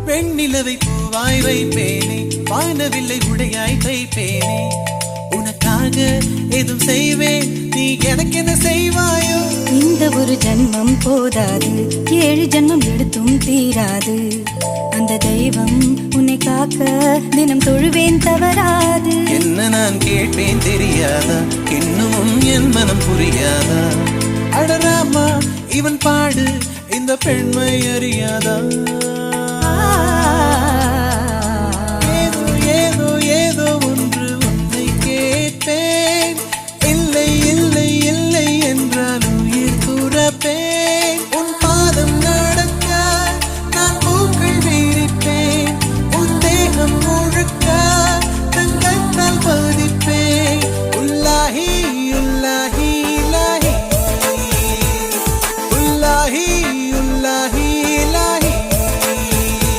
வெண்ணிலவை பூவாய் வைப்பேனே, வானவில்லை உடையாய் தைப்பேனே. உனக்காக எதுவும் செய்வேன், நீ எனக்கு என்ன செய்வாயோ? இந்த ஒரு ஜன்மம் போதாது, 7 ஜன்மம் எடுத்தும் தீராது. அந்த தெய்வம் உன்னை காக்க தினம் தொழுவேன் தவறாது. என்ன நான் கேட்பேன் தெரியாதா, இன்னமும் என் மனம் புரியாதா? அடராமா இவன் பாடு இந்த பெண்மை அறியாதா?